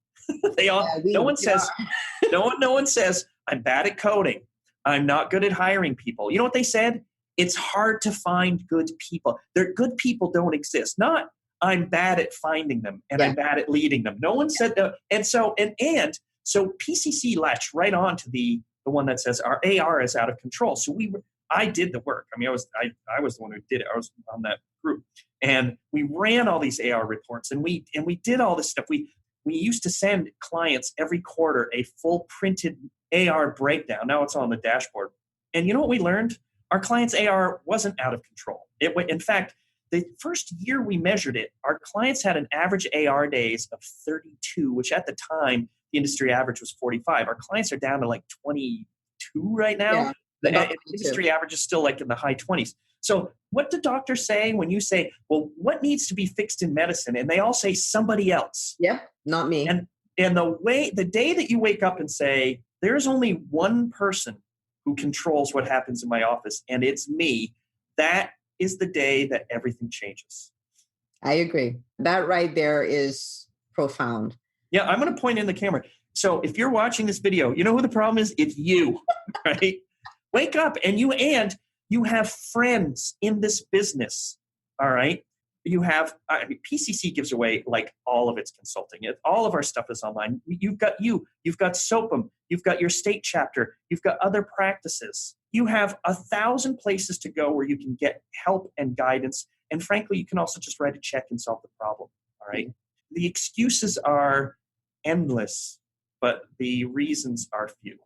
No one says, I'm bad at coding. I'm not good at hiring people. You know what they said? It's hard to find good people. Good people don't exist. Not I'm bad at finding them and I'm bad at leading them. No one said that. And so PCC latched right on to the one that says our AR is out of control. So I did the work. I mean, I was the one who did it. I was on that group, and we ran all these AR reports, and we did all this stuff. We used to send clients every quarter a full printed AR breakdown. Now it's on the dashboard. And you know what we learned? Our clients' AR wasn't out of control. In fact, the first year we measured it, our clients had an average AR days of 32, which at the time, the industry average was 45. Our clients are down to like 22 right now. Yeah, the industry average is still like in the high 20s. So what do doctors say when you say, well, what needs to be fixed in medicine? And they all say somebody else. Yep, not me. And the day that you wake up and say, there's only one person who controls what happens in my office, and it's me, that is the day that everything changes. I agree. That right there is profound. Yeah, I'm going to point in the camera. So if you're watching this video, you know who the problem is? It's you, right? Wake up, and you have friends in this business, all right? You have, PCC gives away like all of its consulting. All of our stuff is online. You've got SOPM, you've got your state chapter, you've got other practices. You have 1,000 places to go where you can get help and guidance. And frankly, you can also just write a check and solve the problem, all right? Mm-hmm. The excuses are endless, but the reasons are few.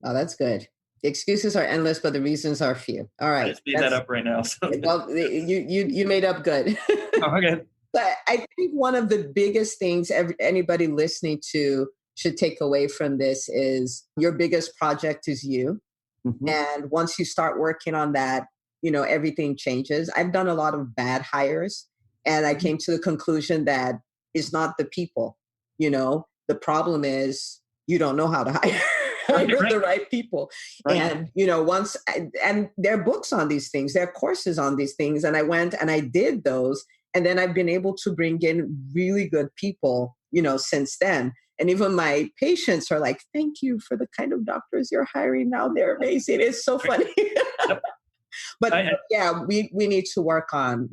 Oh, that's good. The excuses are endless, but the reasons are few. All right. I just made that up right now. So. Well, you made up good. Okay. But I think one of the biggest things anybody listening to should take away from this is your biggest project is you. Mm-hmm. And once you start working on that, everything changes. I've done a lot of bad hires, and I came to the conclusion that it's not the people. The problem is you don't know how to hire the right people. Right. And, and there are books on these things, there are courses on these things. And I went and I did those. And then I've been able to bring in really good people, since then. And even my patients are like, thank you for the kind of doctors you're hiring now. They're amazing. It's so funny. But we need to work on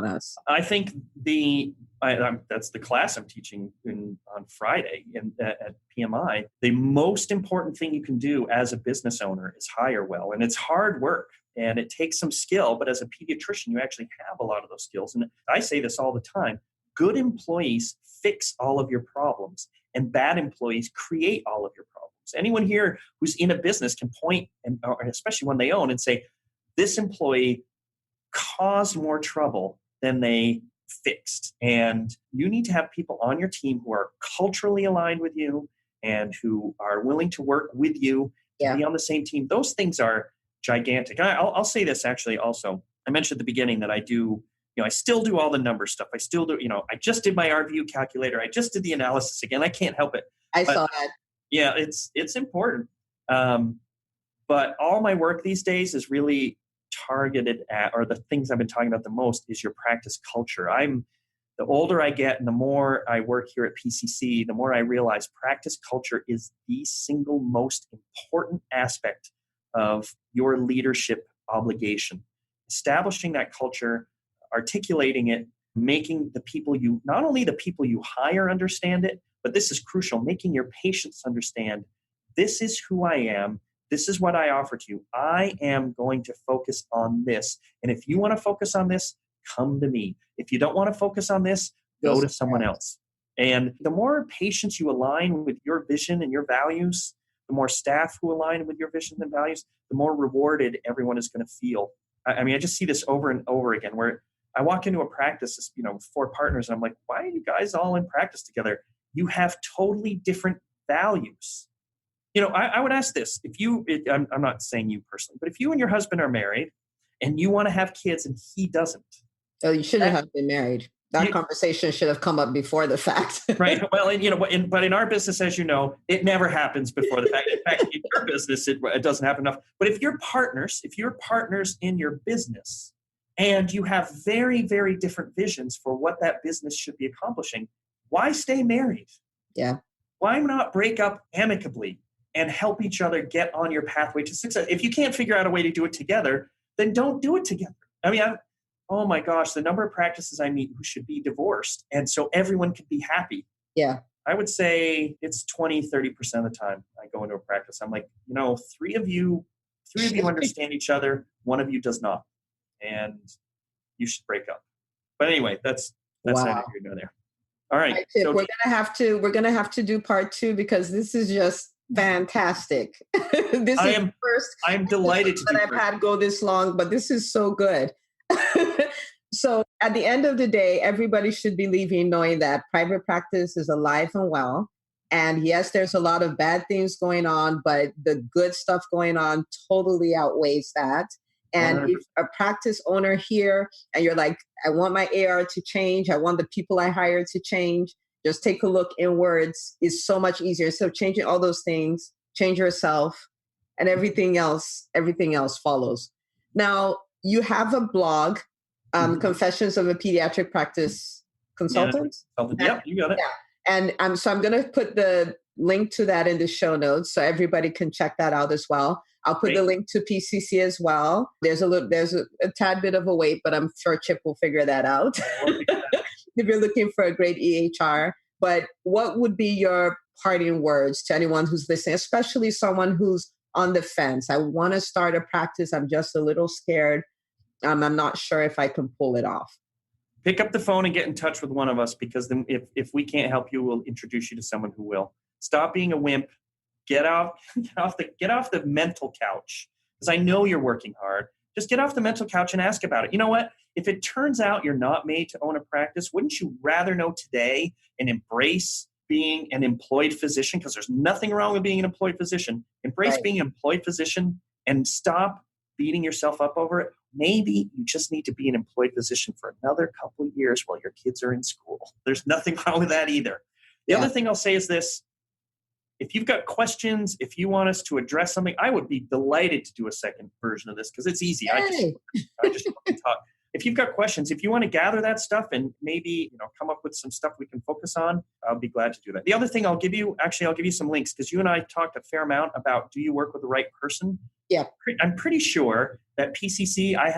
us. I think that's the class I'm teaching on Friday at PMI. The most important thing you can do as a business owner is hire well. And it's hard work and it takes some skill. But as a pediatrician, you actually have a lot of those skills. And I say this all the time. Good employees fix all of your problems, and bad employees create all of your problems. Anyone here who's in a business can point, or especially when they own, and say, this employee caused more trouble than they fixed. And you need to have people on your team who are culturally aligned with you and who are willing to work with you, to be on the same team. Those things are gigantic. I'll say this actually also. I mentioned at the beginning that I do, I still do all the number stuff. I still do, I just did my RVU calculator. I just did the analysis again. I can't help it. I saw that. Yeah, it's important. But all my work these days is really targeted at, or the things I've been talking about the most is your practice culture. The older I get and the more I work here at PCC, the more I realize practice culture is the single most important aspect of your leadership obligation. Establishing that culture, articulating it, making not only the people you hire understand it, but this is crucial, making your patients understand, this is who I am. This is what I offer to you. I am going to focus on this. And if you want to focus on this, come to me. If you don't want to focus on this, go to someone else. And the more patients you align with your vision and your values, the more staff who align with your vision and values, the more rewarded everyone is going to feel. I just see this over and over again, where I walk into a practice, 4 partners, and I'm like, why are you guys all in practice together? You have totally different values. I would ask this, I'm not saying you personally, but if you and your husband are married and you want to have kids and he doesn't. Oh, you shouldn't have been married. That conversation should have come up before the fact. Right. Well, but in our business, as you know, it never happens before the fact. In fact, in your business, it doesn't happen enough. But if you're partners in your business and you have very, very different visions for what that business should be accomplishing, why stay married? Yeah. Why not break up amicably and help each other get on your pathway to success? If you can't figure out a way to do it together, then don't do it together. Oh my gosh, the number of practices I meet who should be divorced, and so everyone could be happy. Yeah. I would say it's 20, 30% of the time I go into a practice. I'm like, 3 of you understand each other, 1 of you does not. And you should break up. But anyway, that's wow. Neither here nor there. All right. So we're gonna have to do part 2 because this is just fantastic. I'm delighted to that I've had go this long, but this is so good. So at the end of the day, everybody should be leaving knowing that private practice is alive and well. And yes, there's a lot of bad things going on, but the good stuff going on totally outweighs that. And 100%. If a practice owner here and you're like, I want my AR to change, I want the people I hire to change, just take a look inwards. It's so much easier. So changing all those things, change yourself, and everything else follows. Now, you have a blog, Confessions of a Pediatric Practice Consultant. Yep, you got it. Yeah. And so I'm going to put the link to that in the show notes so everybody can check that out as well. I'll put the link to PCC as well. There's a tad bit of a wait, but I'm sure Chip will figure that out if you're looking for a great EHR. But what would be your parting words to anyone who's listening, especially someone who's on the fence? I want to start a practice. I'm just a little scared. I'm not sure if I can pull it off. Pick up the phone and get in touch with one of us, because then if we can't help you, we'll introduce you to someone who will. Stop being a wimp. Get off the mental couch, because I know you're working hard. Just get off the mental couch and ask about it. You know what? If it turns out you're not made to own a practice, wouldn't you rather know today and embrace being an employed physician? Because there's nothing wrong with being an employed physician. Embrace being an employed physician and stop beating yourself up over it. maybe you just need to be an employed physician for another couple of years while your kids are in school. There's nothing wrong with that either. The other thing I'll say is this. If you've got questions, if you want us to address something, I would be delighted to do a second version of this because it's easy. I just talk. If you've got questions, if you want to gather that stuff and maybe come up with some stuff we can focus on, I'll be glad to do that. The other thing I'll give you some links because you and I talked a fair amount about do you work with the right person? Yeah. I'm pretty sure that PCC, I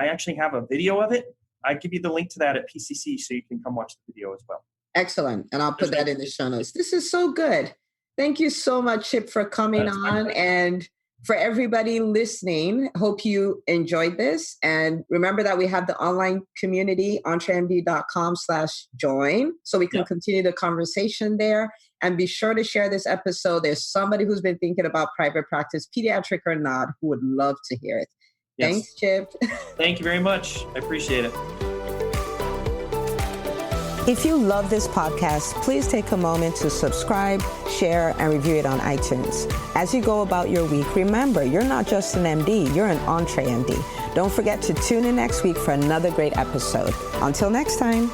actually have a video of it. I give you the link to that at PCC so you can come watch the video as well. Excellent. And I'll put that in the show notes. This is so good. Thank you so much, Chip, for coming on. And for everybody listening, hope you enjoyed this. And remember that we have the online community, EntreMD.com/join, so we can continue the conversation there. And be sure to share this episode. There's somebody who's been thinking about private practice, pediatric or not, who would love to hear it. Yes. Thanks, Chip. Thank you very much. I appreciate it. If you love this podcast, please take a moment to subscribe, share, and review it on iTunes. As you go about your week, remember, you're not just an MD, you're an EntreMD. Don't forget to tune in next week for another great episode. Until next time.